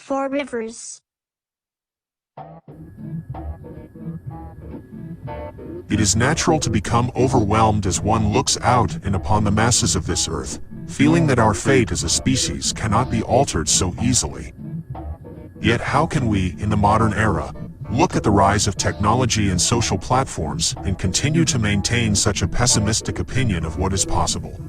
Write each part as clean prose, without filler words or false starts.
Four Rivers. It is natural to become overwhelmed as one looks out and upon the masses of this earth, feeling that our fate as a species cannot be altered so easily. Yet how can we, in the modern era, look at the rise of technology and social platforms and continue to maintain such a pessimistic opinion of what is possible?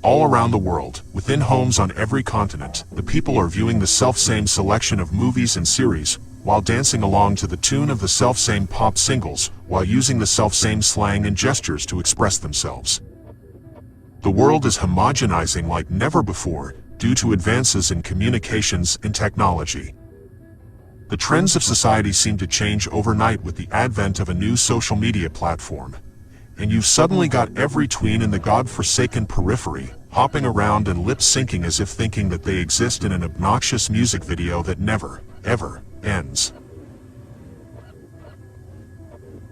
All around the world, within homes on every continent, the people are viewing the selfsame selection of movies and series, while dancing along to the tune of the selfsame pop singles, while using the selfsame slang and gestures to express themselves. The world is homogenizing like never before, due to advances in communications and technology. The trends of society seem to change overnight with the advent of a new social media platform. And you've suddenly got every tween in the god-forsaken periphery, hopping around and lip-syncing as if thinking that they exist in an obnoxious music video that never, ever, ends.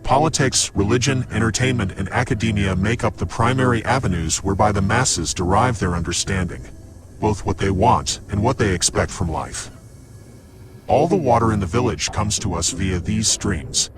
Politics, religion, entertainment, and academia make up the primary avenues whereby the masses derive their understanding, both what they want and what they expect from life. All the water in the village comes to us via these streams.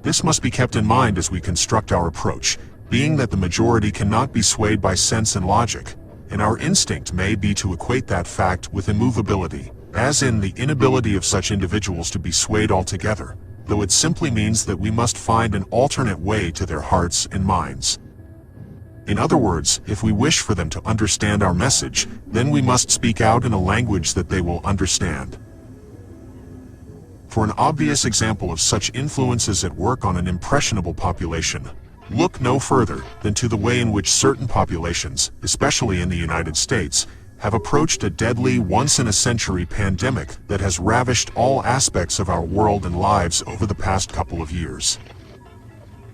This must be kept in mind as we construct our approach, being that the majority cannot be swayed by sense and logic, and our instinct may be to equate that fact with immovability, as in the inability of such individuals to be swayed altogether, though it simply means that we must find an alternate way to their hearts and minds. In other words, if we wish for them to understand our message, then we must speak out in a language that they will understand. For an obvious example of such influences at work on an impressionable population, look no further than to the way in which certain populations, especially in the United States, have approached a deadly once-in-a-century pandemic that has ravished all aspects of our world and lives over the past couple of years.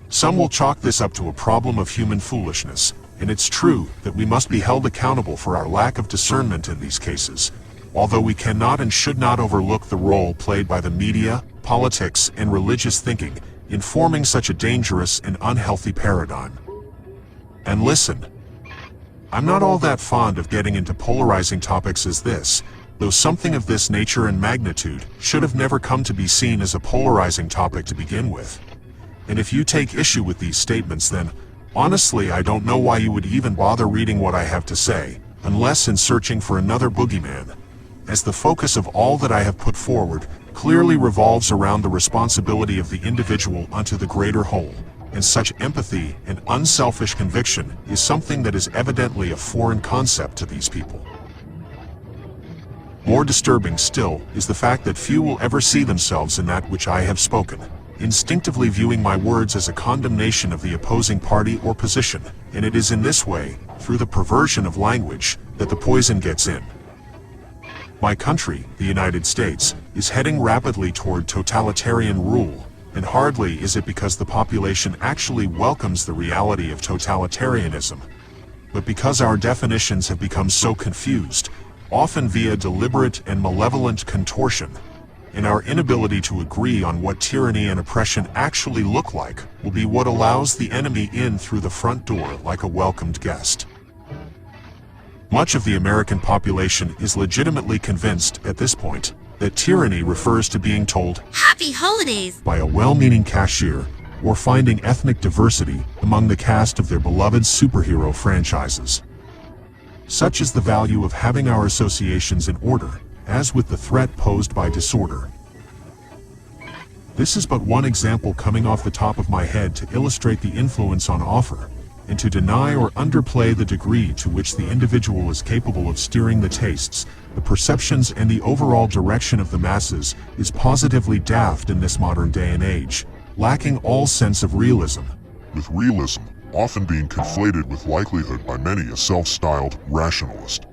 Some will chalk this up to a problem of human foolishness, and it's true that we must be held accountable for our lack of discernment in these cases, although we cannot and should not overlook the role played by the media, politics, and religious thinking in forming such a dangerous and unhealthy paradigm. And listen, I'm not all that fond of getting into polarizing topics as this, though something of this nature and magnitude should have never come to be seen as a polarizing topic to begin with. And if you take issue with these statements, then, honestly, I don't know why you would even bother reading what I have to say, unless in searching for another boogeyman, as the focus of all that I have put forward clearly revolves around the responsibility of the individual unto the greater whole, and such empathy and unselfish conviction is something that is evidently a foreign concept to these people. More disturbing still is the fact that few will ever see themselves in that which I have spoken, instinctively viewing my words as a condemnation of the opposing party or position, and it is in this way, through the perversion of language, that the poison gets in. My country, the United States, is heading rapidly toward totalitarian rule, and hardly is it because the population actually welcomes the reality of totalitarianism, but because our definitions have become so confused, often via deliberate and malevolent contortion, and our inability to agree on what tyranny and oppression actually look like will be what allows the enemy in through the front door like a welcomed guest. Much of the American population is legitimately convinced at this point that tyranny refers to being told "Happy Holidays" by a well-meaning cashier, or finding ethnic diversity among the cast of their beloved superhero franchises. Such is the value of having our associations in order, as with the threat posed by disorder. This is but one example coming off the top of my head to illustrate the influence on offer, and to deny or underplay the degree to which the individual is capable of steering the tastes, the perceptions, and the overall direction of the masses is positively daft in this modern day and age, lacking all sense of realism, with realism often being conflated with likelihood by many a self-styled rationalist.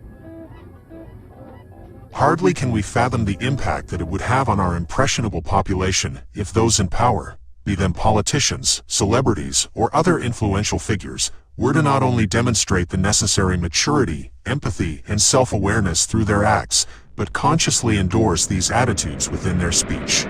Hardly can we fathom the impact that it would have on our impressionable population if those in power, be them politicians, celebrities, or other influential figures, were to not only demonstrate the necessary maturity, empathy, and self-awareness through their acts, but consciously endorse these attitudes within their speech.